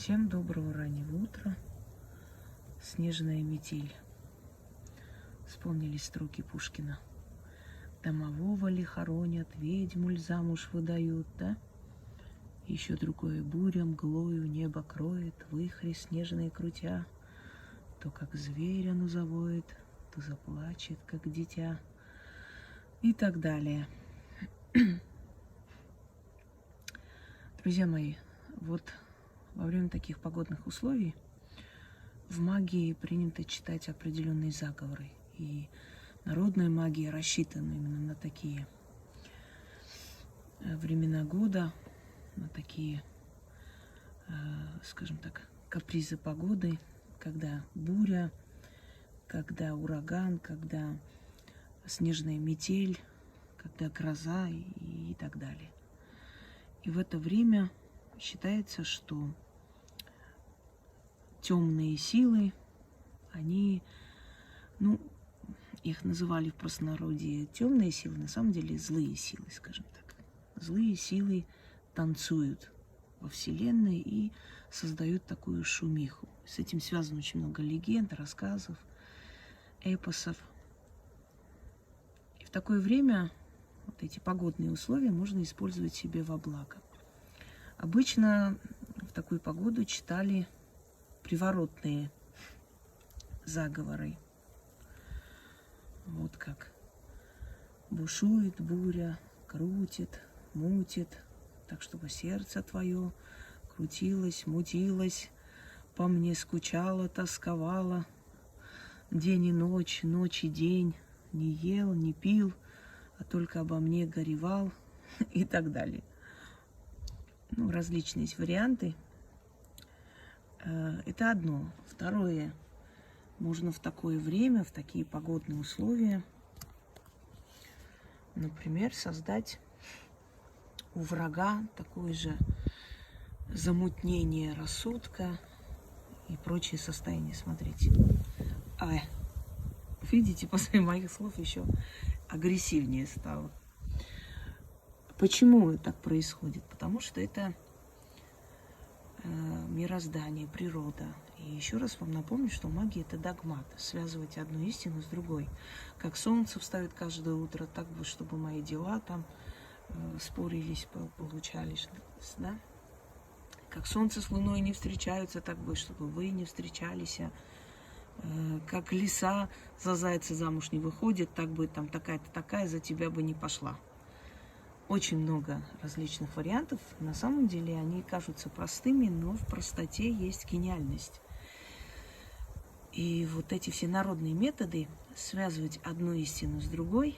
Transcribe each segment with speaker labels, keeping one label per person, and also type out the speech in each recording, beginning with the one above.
Speaker 1: Всем доброго раннего утра. Снежная метель. Вспомнились строки Пушкина. Домового ли хоронят, ведьму ль замуж выдают, да? Еще другое буря мглою небо кроет, вихри снежные крутя. То как зверь оно завоет, то заплачет, как дитя. И так далее. Друзья мои, вот во время таких погодных условий в магии принято читать определенные заговоры. И народная магия рассчитана именно на такие времена года, на такие, скажем так, капризы погоды, когда буря, когда ураган, когда снежная метель, когда гроза и так далее. И в это время считается, что темные силы, они, их называли в простонародье темные силы, на самом деле злые силы, скажем так. Злые силы танцуют во Вселенной и создают такую шумиху. С этим связано очень много легенд, рассказов, эпосов. И в такое время вот эти погодные условия можно использовать себе во благо. Обычно в такую погоду читали приворотные заговоры. Вот как бушует буря, крутит, мутит, так чтобы сердце твое крутилось, мутилось, по мне скучало, тосковало, день и ночь, ночь и день, не ел, не пил, а только обо мне горевал и так далее. Различные есть варианты. Это одно. Второе. Можно в такое время, в такие погодные условия, например, создать у врага такое же замутнение рассудка и прочие состояния. Смотрите. Видите, после моих слов еще агрессивнее стало. Почему так происходит? Потому что это мироздание, природа. И еще раз вам напомню, что магия – это догмат. Связывать одну истину с другой. Как солнце встает каждое утро, так бы, чтобы мои дела там спорились, получались. Да? Как солнце с луной не встречаются, так бы, чтобы вы не встречались. Как лиса за зайца замуж не выходит, так бы там такая-то такая за тебя бы не пошла. Очень много различных вариантов. На самом деле они кажутся простыми, но в простоте есть гениальность. И вот эти все народные методы, связывать одну истину с другой,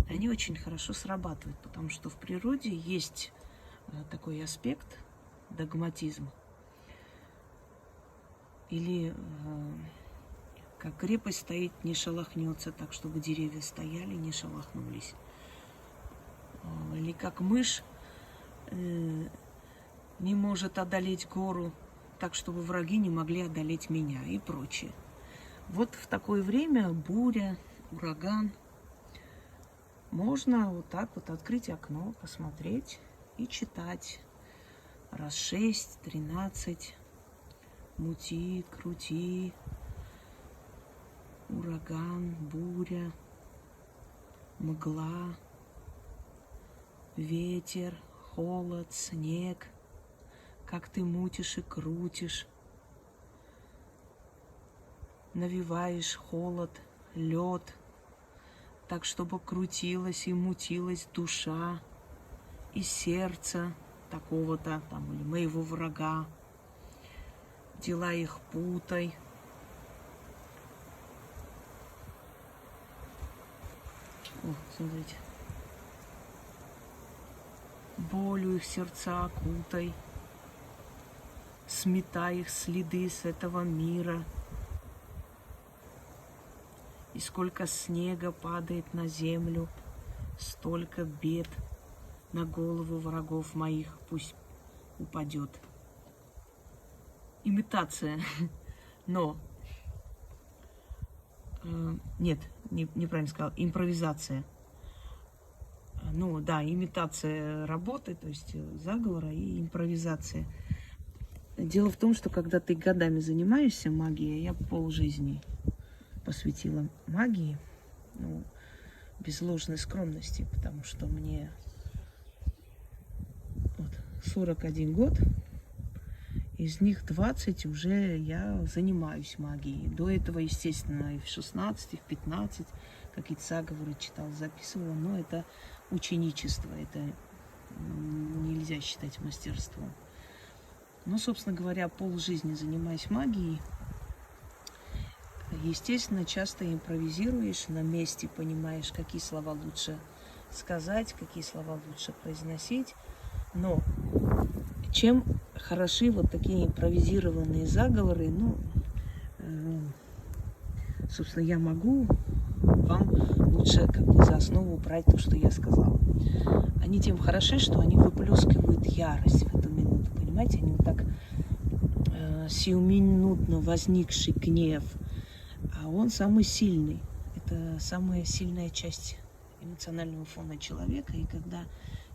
Speaker 1: они очень хорошо срабатывают, потому что в природе есть такой аспект догматизма. Или как крепость стоит, не шелохнется, так чтобы деревья стояли, не шелохнулись. Или как мышь не может одолеть гору, так чтобы враги не могли одолеть меня и прочее. Вот в такое время буря, ураган, можно вот так вот открыть окно, посмотреть и читать. Раз 6, 13, мути, крути, ураган, буря, мгла, ветер, холод, снег, как ты мутишь и крутишь, навеваешь холод, лед, так, чтобы крутилась и мутилась душа и сердце такого-то там или моего врага, дела их путай. Смотрите. Болью их сердца окутай, сметай их следы с этого мира. И сколько снега падает на землю, столько бед на голову врагов моих пусть упадет. Имитация, но нет, неправильно сказала, импровизация. Имитация работы, то есть заговора и импровизация. Дело в том, что когда ты годами занимаешься магией, я полжизни посвятила магии, ну, без ложной скромности, потому что мне вот 41 год, из них 20 уже я занимаюсь магией. До этого, естественно, и в 16, и в 15 какие-то заговоры читала, записывала, но это ученичество, это нельзя считать мастерством. Ну, собственно говоря, полжизни занимаюсь магией. Естественно, часто импровизируешь на месте, понимаешь, какие слова лучше сказать, какие слова лучше произносить. Но чем хороши вот такие импровизированные заговоры, ну, собственно, я могу вам лучше как бы за основу брать то, что я сказала. Они тем хороши, что они выплескивают ярость в эту минуту, понимаете? Они вот так сиюминутно возникший гнев, а он самый сильный. Это самая сильная часть эмоционального фона человека. И когда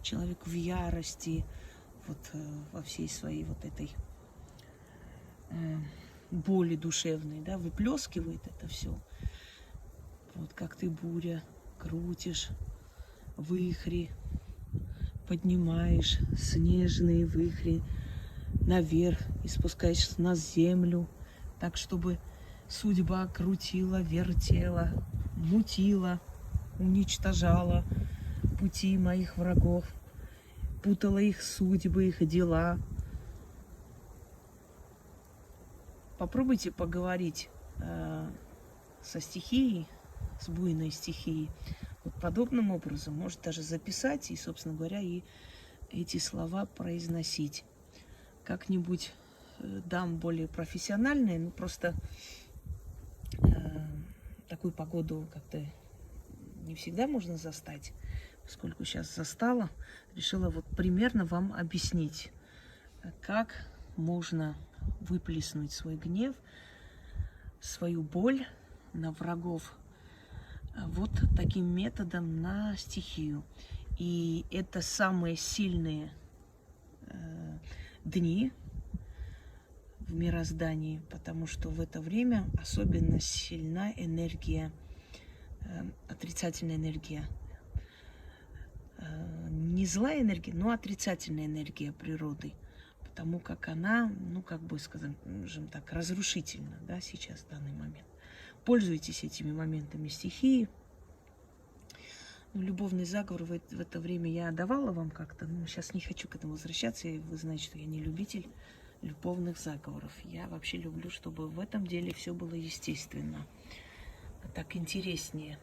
Speaker 1: человек в ярости, вот во всей своей вот этой боли душевной, да, выплескивает это все. Вот как ты, буря, крутишь вихри, поднимаешь снежные вихри наверх и спускаешь на землю, так, чтобы судьба крутила, вертела, мутила, уничтожала пути моих врагов, путала их судьбы, их дела. Попробуйте поговорить со стихией, с буйной стихией, вот подобным образом. Может даже записать и, собственно говоря, и эти слова произносить. Как-нибудь дам более профессиональные, ну просто такую погоду как-то не всегда можно застать. Поскольку сейчас застала, решила вот примерно вам объяснить, как можно выплеснуть свой гнев, свою боль на врагов вот таким методом, на стихию. И это самые сильные дни в мироздании, потому что в это время особенно сильна энергия, отрицательная энергия. Не злая энергия, но отрицательная энергия природы, потому как она, ну, как бы, скажем так, разрушительна, да, сейчас, в данный момент. Пользуйтесь этими моментами стихии. Ну, любовный заговор в это время я давала вам как-то, но сейчас не хочу к этому возвращаться, и вы знаете, что я не любитель любовных заговоров. Я вообще люблю, чтобы в этом деле все было естественно, так интереснее,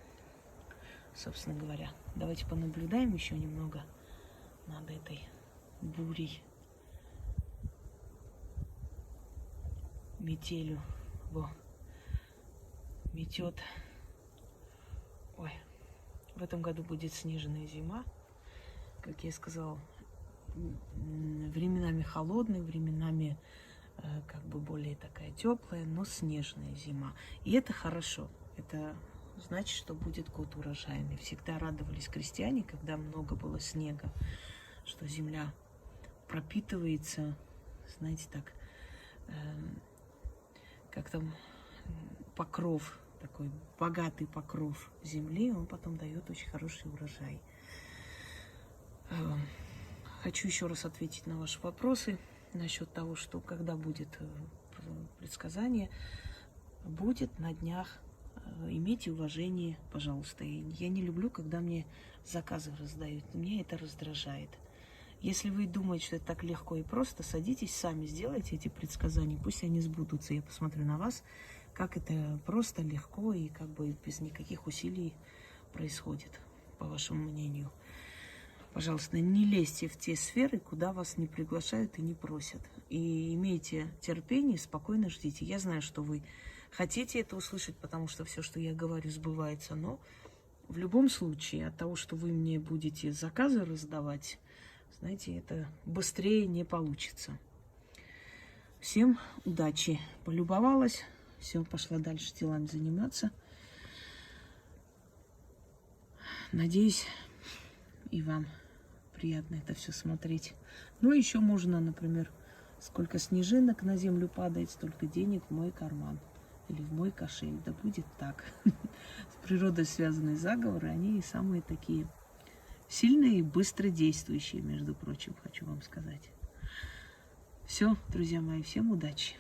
Speaker 1: собственно говоря. Давайте понаблюдаем еще немного над этой бурей, метелью. Во, метет. Ой, в этом году будет снежная зима, как я сказала, временами холодная, временами как бы более такая теплая, но снежная зима. И это хорошо. Это значит, что будет год урожайный. Всегда радовались крестьяне, когда много было снега, что земля пропитывается, знаете, так, как там покров, такой богатый покров земли, он потом дает очень хороший урожай. Хочу еще раз ответить на ваши вопросы насчет того, что когда будет предсказание. Будет на днях. Имейте уважение, пожалуйста. Я не люблю, когда мне заказы раздают. Меня это раздражает. Если вы думаете, что это так легко и просто, садитесь сами, сделайте эти предсказания. Пусть они сбудутся. Я посмотрю на вас, как это просто, легко и как бы без никаких усилий происходит, по вашему мнению. Пожалуйста, не лезьте в те сферы, куда вас не приглашают и не просят. И имейте терпение, спокойно ждите. Я знаю, что вы хотите это услышать, потому что все, что я говорю, сбывается. Но в любом случае, от того, что вы мне будете заказы раздавать, знаете, это быстрее не получится. Всем удачи. Полюбовалась. Все, пошла дальше делами заниматься. Надеюсь, и вам приятно это все смотреть. Ну, еще можно, например, Сколько снежинок на землю падает, столько денег в мой карман. Или в мой кошель. Да будет так. С природой связанные заговоры, они и самые такие сильные и быстро действующие, между прочим, хочу вам сказать. Все, друзья мои, всем удачи.